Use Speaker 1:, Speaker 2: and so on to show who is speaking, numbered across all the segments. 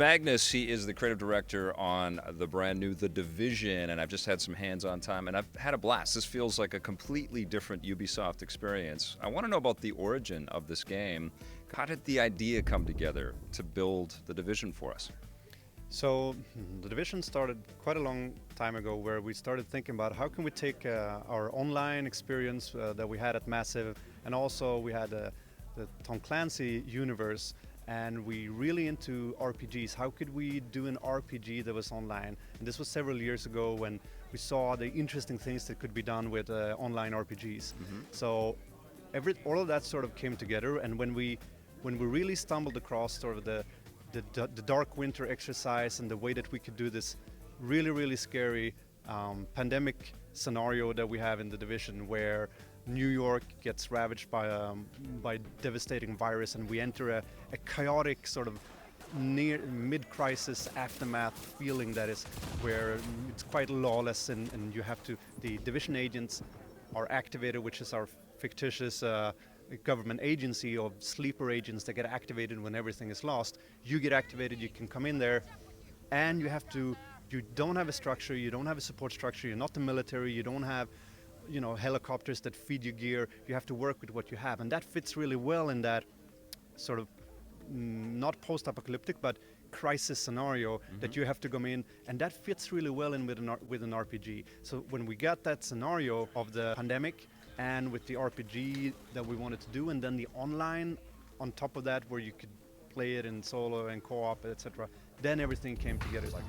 Speaker 1: Magnus. He is the creative director on the brand new The Division, and I've just had some hands-on time, and I've had a blast. This feels like a completely different Ubisoft experience. I want to know about the origin of this game. How did the idea come together to build The Division for us?
Speaker 2: So The Division started quite a long time ago, where we started thinking about how can we take our online experience that we had at Massive, and also we had the Tom Clancy universe, and we really into RPGs. How could we do an RPG that was online? And this was several years ago when we saw the interesting things that could be done with online RPGs. So all of that sort of came together, and when we really stumbled across sort of the Dark Winter exercise and the way that we could do this really scary pandemic scenario that we have in The Division, where New York gets ravaged by devastating virus, and we enter a chaotic sort of near mid-crisis aftermath feeling that is where it's quite lawless, and you have to, the Division agents are activated, which is our fictitious government agency of sleeper agents that get activated when everything is lost. You get activated, you can come in there, and you don't have a structure, you don't have a support structure, you're not the military, you don't have helicopters that feed you gear. You have to work with what you have, and that fits really well in that sort of not post-apocalyptic but crisis scenario that you have to come in, and that fits really well in with an RPG. So when we got that scenario of the pandemic and with the RPG that we wanted to do, and then the online on top of that, where you could play it in solo and co-op, etc., then everything came together like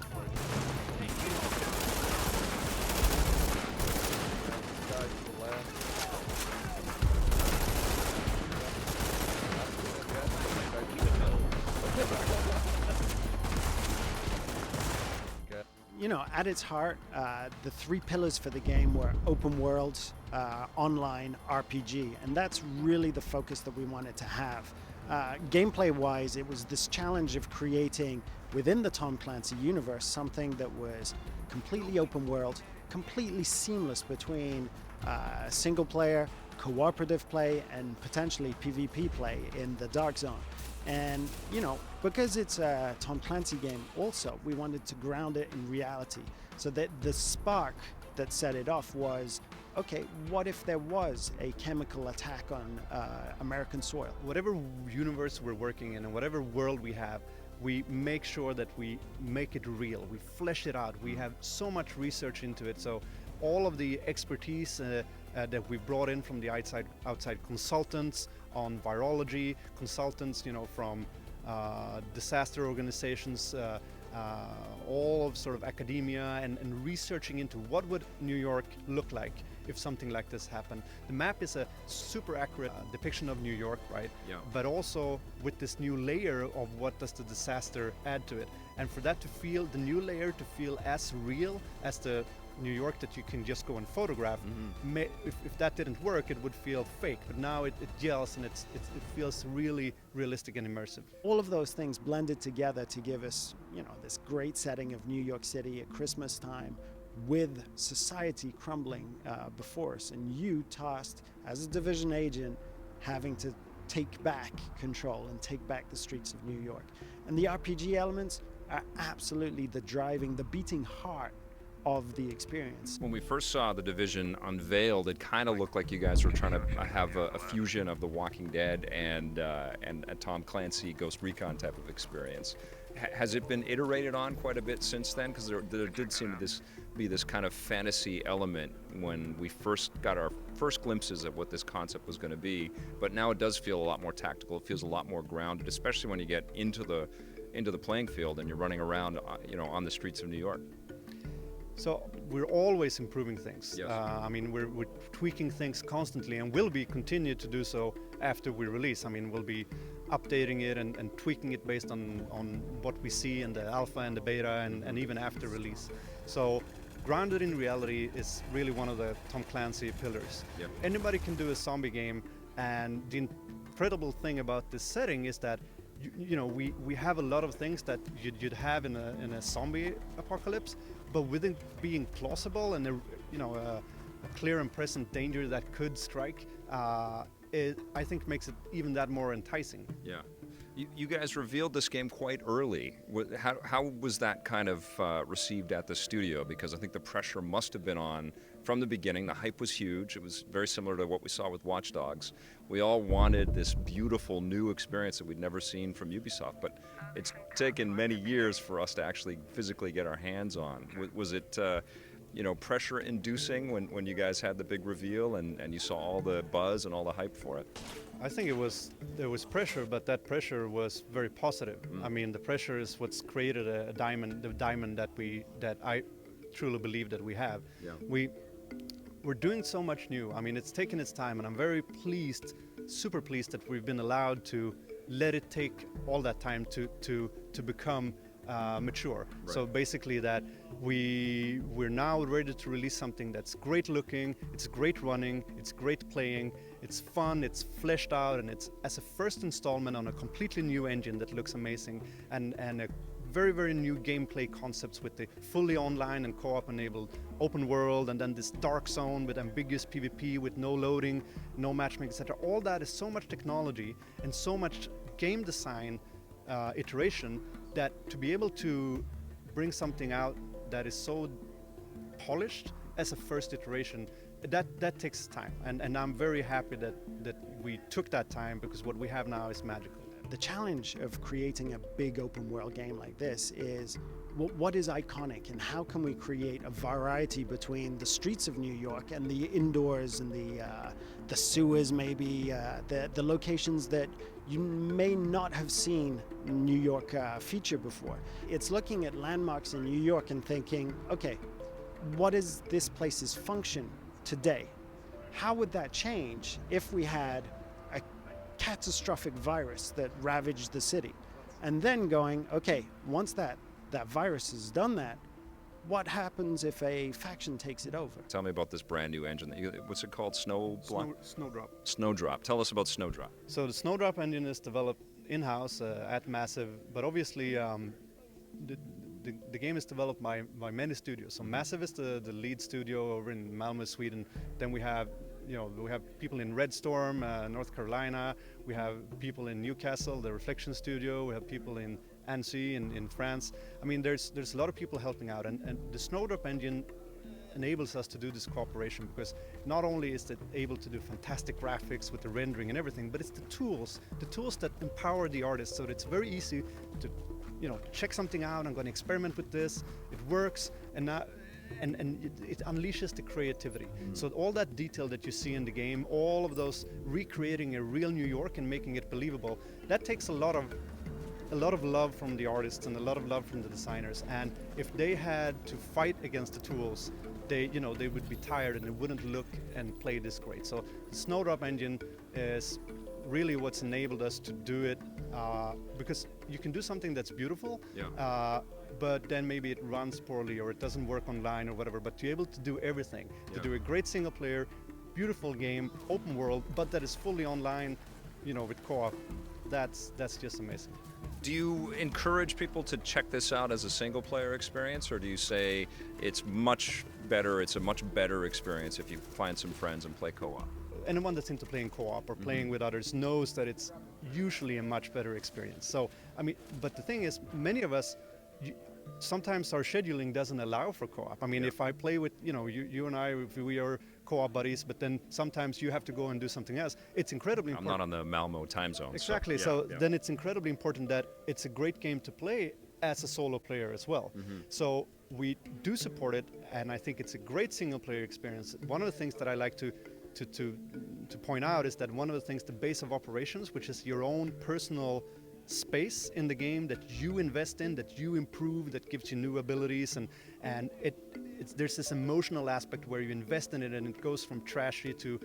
Speaker 3: at its heart, the three pillars for the game were open world, online, RPG, and that's really the focus that we wanted to have. Gameplay-wise, it was this challenge of creating within the Tom Clancy universe something that was completely open world, completely seamless between single player, cooperative play, and potentially PvP play in the Dark Zone. And because it's a Tom Clancy game also, we wanted to ground it in reality, so that the spark that set it off was, okay, what if there was a chemical attack on American soil?
Speaker 2: Whatever universe we're working in and whatever world we have, we make sure that we make it real, we flesh it out, we have so much research into it. So all of the expertise that we brought in from the outside consultants on virology, consultants from disaster organizations, all of sort of academia, and researching into what would New York look like if something like this happened. The map is a super accurate depiction of New York, right?
Speaker 1: Yeah.
Speaker 2: But also with this new layer of what does the disaster add to it. And for that to feel, the new layer to feel as real as the New York that you can just go and photograph, if that didn't work, it would feel fake. But now it gels, and it feels really realistic and immersive.
Speaker 3: All of those things blended together to give us, this great setting of New York City at Christmas time, with society crumbling before us, and you tasked as a Division agent having to take back control and take back the streets of New York. And the RPG elements are absolutely the beating heart of the experience.
Speaker 1: When we first saw The Division unveiled, it kind of looked like you guys were trying to have a fusion of The Walking Dead and a Tom Clancy Ghost Recon type of experience. Has it been iterated on quite a bit since then? Because there did seem to be this kind of fantasy element when we first got our first glimpses of what this concept was going to be, but now it does feel a lot more tactical. It feels a lot more grounded, especially when you get into the playing field and you're running around on the streets of New York.
Speaker 2: So we're always improving things.
Speaker 1: Yes.
Speaker 2: We're tweaking things constantly, and will be continue to do so after we release. We'll be updating it and tweaking it based on what we see in the alpha and the beta, and even after release. So grounded in reality is really one of the Tom Clancy pillars.
Speaker 1: Yep.
Speaker 2: Anybody can do a zombie game, and the incredible thing about this setting is that we have a lot of things that you'd have in a zombie apocalypse, but with it being plausible and a clear and present danger that could strike, it I think makes it even that more enticing.
Speaker 1: Yeah. You guys revealed this game quite early. How was that kind of received at the studio? Because I think the pressure must have been on from the beginning. The hype was huge. It was very similar to what we saw with Watch Dogs. We all wanted this beautiful new experience that we'd never seen from Ubisoft, but it's taken many years for us to actually physically get our hands on. Was it pressure inducing when you guys had the big reveal and you saw all the buzz and all the hype for it?
Speaker 2: I think there was pressure, but that pressure was very positive. I mean, the pressure is what's created the diamond that I truly believe that we have.
Speaker 1: Yeah.
Speaker 2: We're doing so much new. I mean, it's taken its time, and I'm very pleased, super pleased that we've been allowed to let it take all that time to become mature.
Speaker 1: Right.
Speaker 2: So basically that we're now ready to release something that's great looking, it's great running, it's great playing, it's fun, it's fleshed out, and it's as a first installment on a completely new engine that looks amazing, and a very new gameplay concepts with the fully online and co-op enabled open world, and then this dark zone with ambiguous PvP with no loading, no matchmaking, etc. All that is so much technology and so much game design iteration that to be able to bring something out that is so polished as a first iteration, that takes time, and I'm very happy that we took that time, because what we have now is magical.
Speaker 3: The challenge of creating a big open world game like this is what is iconic, and how can we create a variety between the streets of New York and the indoors and the sewers, maybe the locations that you may not have seen New York feature before. It's looking at landmarks in New York and thinking, okay, what is this place's function today? How would that change if we had a catastrophic virus that ravaged the city? And then going, okay, once that virus has done that, what happens if a faction takes it over?
Speaker 1: Tell me about this brand new engine. What's it called?
Speaker 2: Snowdrop.
Speaker 1: Snowdrop. Tell us about Snowdrop.
Speaker 2: So the Snowdrop engine is developed in-house at Massive, but obviously the game is developed by many studios. So Massive is the lead studio over in Malmö, Sweden. Then we have people in Red Storm, North Carolina. We have people in Newcastle, the Reflection Studio. We have people in Annecy in France. I mean, there's a lot of people helping out, and the Snowdrop engine enables us to do this cooperation, because not only is it able to do fantastic graphics with the rendering and everything, but it's the tools that empower the artists, so that it's very easy to check something out. I'm going to experiment with this, it works, and it unleashes the creativity. So all that detail that you see in the game, all of those recreating a real New York and making it believable, that takes a lot of love from the artists and a lot of love from the designers. And if they had to fight against the tools, they would be tired and it wouldn't look and play this great. So the Snowdrop engine is really what's enabled us to do it, because you can do something that's beautiful, but then maybe it runs poorly or it doesn't work online or whatever. But to be able to do everything, to do a great single player, beautiful game, open world, but that is fully online, with co-op, that's just amazing.
Speaker 1: Do you encourage people to check this out as a single player experience, or do you say it's a much better experience if you find some friends and play co-op?
Speaker 2: Anyone that's into playing co-op or playing with others knows that it's usually a much better experience. So, I mean, but the thing is, many of us, sometimes our scheduling doesn't allow for co-op. I mean, if I play with, you and I, if we are co-op buddies, but then sometimes you have to go and do something else, it's incredibly important.
Speaker 1: I'm not on the Malmo time zone.
Speaker 2: Exactly, then it's incredibly important that it's a great game to play as a solo player as well. So we do support it, and I think it's a great single player experience. One of the things that I like to point out is that one of the things, the base of operations, which is your own personal space in the game that you invest in, that you improve, that gives you new abilities, and there's this emotional aspect where you invest in it, and it goes from trashy to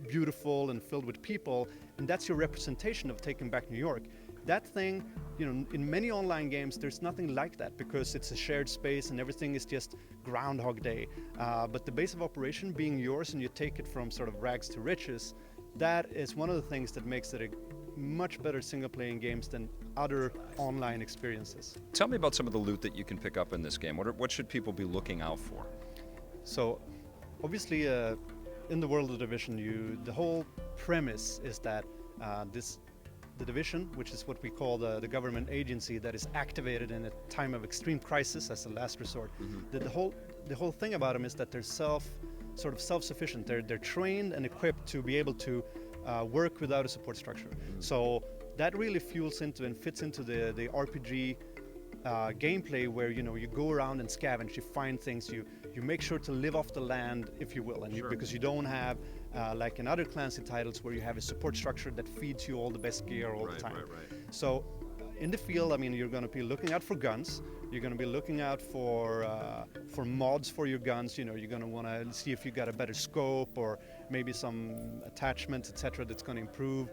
Speaker 2: beautiful and filled with people, and that's your representation of Taking Back New York. That thing, in many online games, there's nothing like that, because it's a shared space and everything is just Groundhog Day. But the base of operation being yours, and you take it from sort of rags to riches, that is one of the things that makes it a much better single-playing games than other online experiences.
Speaker 1: Tell me about some of the loot that you can pick up in this game. What should people be looking out for?
Speaker 2: So, obviously, in the world of Division, the whole premise is that the division, which is what we call the government agency that is activated in a time of extreme crisis as a last resort. The whole thing about them is that they're sort of self-sufficient. They're trained and equipped to be able to work without a support structure. So that really fuels into and fits into the RPG gameplay, where you go around and scavenge, you find things, you make sure to live off the land, if you will, and because you don't have like in other Clancy titles where you have a support structure that feeds you all the best gear all the time. So in the field, I mean, you're going to be looking out for guns. You're going to be looking out for mods for your guns. You're going to want to see if you got a better scope or maybe some attachments, etc., that's going to improve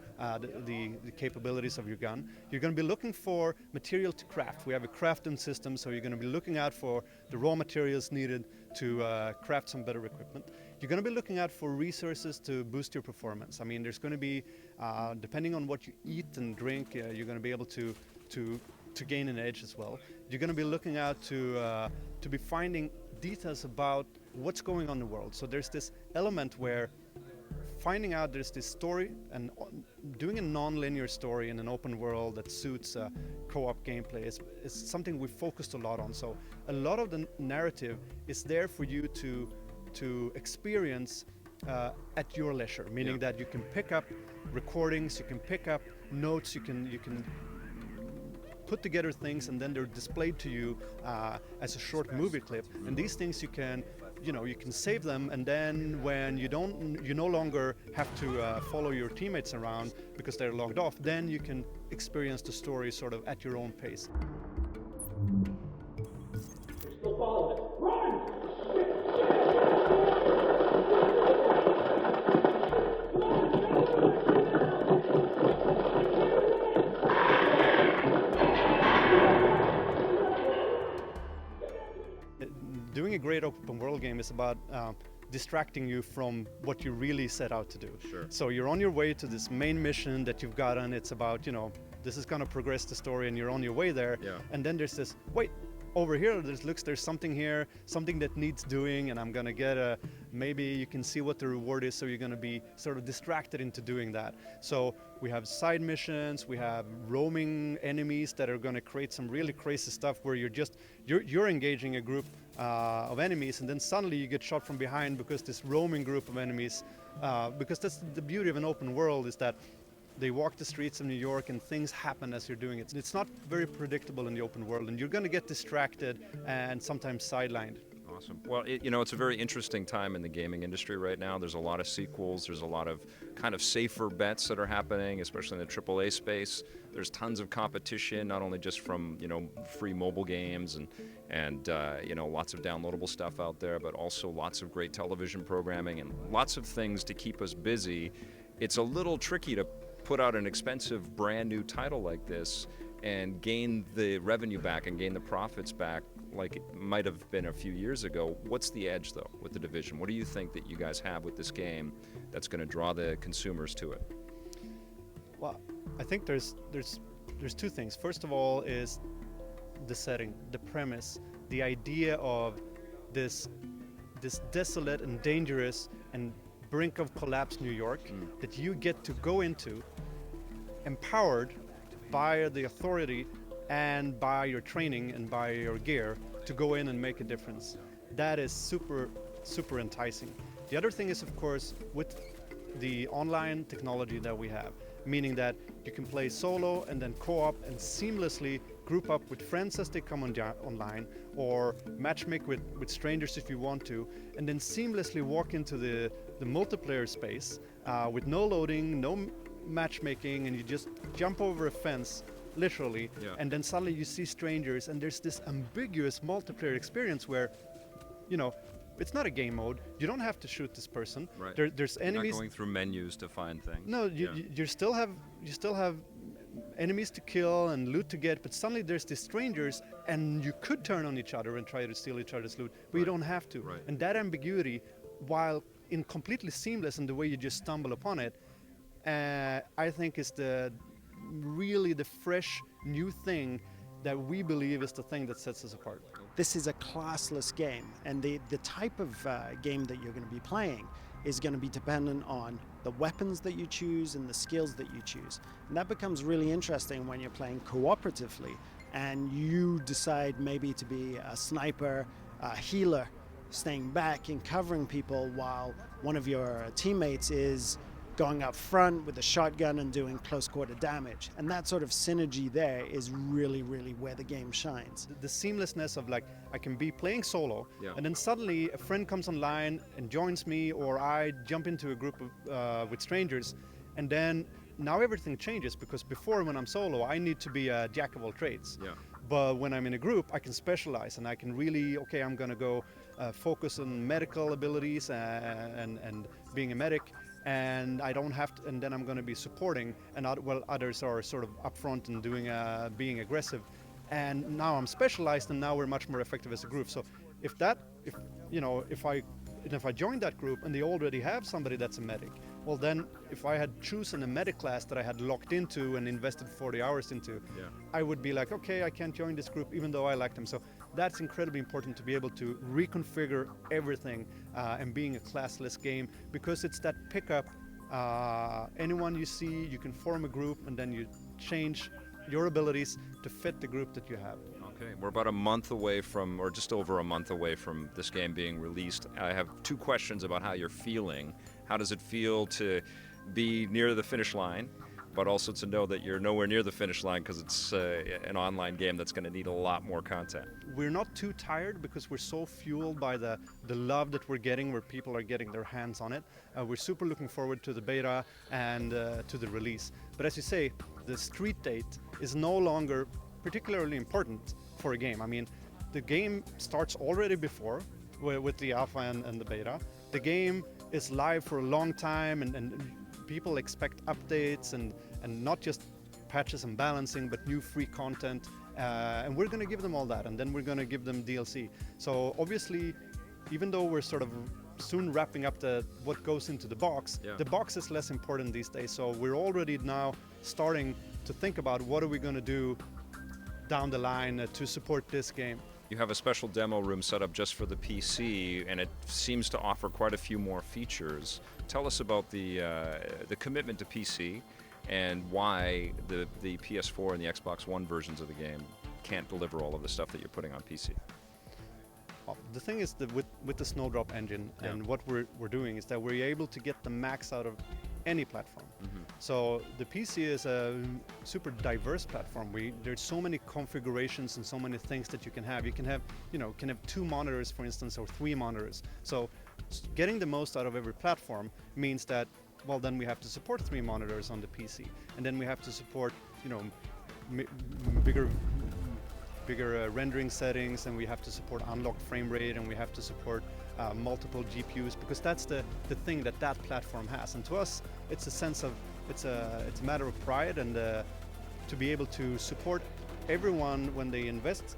Speaker 2: the capabilities of your gun. You're going to be looking for material to craft. We have a crafting system, so you're going to be looking out for the raw materials needed to craft some better equipment. You're going to be looking out for resources to boost your performance. I mean, there's going to be, depending on what you eat and drink, you're going to be able to gain an edge as well. You're going to be looking out to be finding details about what's going on in the world. So there's this element where finding out there's this story and doing a non-linear story in an open world that suits co-op gameplay is something we focused a lot on. So a lot of the narrative is there for you to experience at your leisure, meaning that you can pick up recordings, you can pick up notes, you can put together things, and then they're displayed to you as a short movie clip. And these things you can save them, and then when you no longer have to follow your teammates around because they're logged off, then you can experience the story sort of at your own pace.
Speaker 4: Still following us. Run!
Speaker 2: Doing a great open world game is about distracting you from what you really set out to do.
Speaker 1: Sure.
Speaker 2: So you're on your way to this main mission that you've gotten. It's about, this is going to progress the story, and you're on your way there.
Speaker 1: Yeah.
Speaker 2: And then there's this, wait, over here, there's something here, something that needs doing, and I'm going to get maybe you can see what the reward is, so you're going to be sort of distracted into doing that. So we have side missions, we have roaming enemies that are going to create some really crazy stuff where you're engaging a group of enemies, and then suddenly you get shot from behind because this roaming group of enemies, because that's the beauty of an open world, is that they walk the streets of New York and things happen as you're doing it. It's not very predictable in the open world, and you're going to get distracted and sometimes sidelined.
Speaker 1: Awesome. Well, it's a very interesting time in the gaming industry right now. There's a lot of sequels. There's a lot of kind of safer bets that are happening, especially in the AAA space. There's tons of competition, not only just from free mobile games and lots of downloadable stuff out there, but also lots of great television programming and lots of things to keep us busy. It's a little tricky to put out an expensive brand new title like this and gain the revenue back and gain the profits back like it might have been a few years ago. What's the edge, though, with the division? What do you think that you guys have with this game that's going to draw the consumers to it?
Speaker 2: Well, I think there's two things. First of all is the setting, the premise, the idea of this desolate and dangerous and brink of collapse New York that you get to go into, empowered by the authority and by your training and by your gear to go in and make a difference. That is super, super enticing. The other thing is, of course, with the online technology that we have, meaning that you can play solo and then co-op and seamlessly group up with friends as they come online, or matchmake with strangers if you want to, and then seamlessly walk into the multiplayer space with no loading, no matchmaking, and you just jump over a fence, literally, and then suddenly you see strangers, and there's this ambiguous multiplayer experience where, it's not a game mode. You don't have to shoot this person.
Speaker 1: Right.
Speaker 2: There's enemies.
Speaker 1: You're not going through menus to find things.
Speaker 2: No, you still have enemies to kill and loot to get, but suddenly there's these strangers, and you could turn on each other and try to steal each other's loot, but you don't have to.
Speaker 1: Right.
Speaker 2: And that ambiguity, while completely seamless in the way you just stumble upon it, I think is really the fresh new thing that we believe is the thing that sets us apart.
Speaker 3: This is a classless game, and the type of game that you're going to be playing is going to be dependent on the weapons that you choose and the skills that you choose. And that becomes really interesting when you're playing cooperatively and you decide maybe to be a sniper, a healer, staying back and covering people while one of your teammates is going up front with a shotgun and doing close quarter damage. And that sort of synergy there is really, really where the game shines.
Speaker 2: The seamlessness of, like, I can be playing solo,
Speaker 1: Yeah.
Speaker 2: and then suddenly a friend comes online and joins me, or I jump into a group of, with strangers, and then now everything changes, because before, when I'm solo, I need to be a jack of all trades.
Speaker 1: Yeah.
Speaker 2: But when I'm in a group, I can specialize, and I can really, okay, I'm gonna go focus on medical abilities and being a medic, and I don't have to, and then I'm going to be supporting, and others are sort of upfront and doing being aggressive, and now I'm specialized, and now we're much more effective as a group. So if I join that group and they already have somebody that's a medic, well then if I had chosen a medic class that I had locked into and invested 40 hours into,
Speaker 1: Yeah.
Speaker 2: I would be like, okay, I can't join this group even though I like them. So that's incredibly important, to be able to reconfigure everything and being a classless game, because it's that pickup. Anyone you see, you can form a group and then you change your abilities to fit the group that you have.
Speaker 1: Okay, we're about a month away from, or just over a month away from this game being released. I have two questions about how you're feeling. How does it feel to be near the finish line, but also to know that you're nowhere near the finish line because it's an online game that's going to need a lot more content?
Speaker 2: We're not too tired because we're so fueled by the love that we're getting, where people are getting their hands on it. We're super looking forward to the beta and to the release. But as you say, the street date is no longer particularly important for a game. I mean, the game starts already before with the alpha and the beta. The game is live for a long time, and people expect updates and not just patches and balancing, but new free content. And we're going to give them all that, and then we're going to give them DLC. So obviously, even though we're sort of soon wrapping up what goes into the box,
Speaker 1: Yeah.
Speaker 2: the box is less important these days. So we're already now starting to think about what are we going to do down the line to support this game.
Speaker 1: You have a special demo room set up just for the PC, and it seems to offer quite a few more features. Tell us about the commitment to PC and why the PS4 and the Xbox One versions of the game can't deliver all of the stuff that you're putting on PC.
Speaker 2: Well, the thing is that with the Snowdrop engine and what we're doing is that we're able to get the max out of any platform. So the PC is a super diverse platform. There's so many configurations and so many things that you can have. You can have, can have 2 monitors, for instance, or 3 monitors. So getting the most out of every platform means that, well, then we have to support 3 monitors on the PC, and then we have to support, bigger rendering settings, and we have to support unlocked frame rate, and we have to support multiple GPUs, because that's the thing that platform has. And to us, it's a sense of, it's a matter of pride, and to be able to support everyone when they invest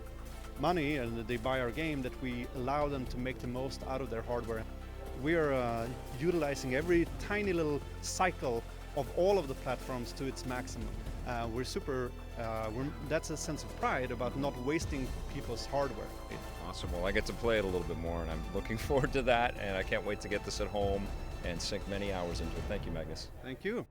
Speaker 2: money and they buy our game, that we allow them to make the most out of their hardware. We are utilizing every tiny little cycle of all of the platforms to its maximum. That's a sense of pride about not wasting people's hardware.
Speaker 1: Awesome. Well, I get to play it a little bit more, and I'm looking forward to that, and I can't wait to get this at home and sink many hours into it. Thank you, Magnus.
Speaker 2: Thank you.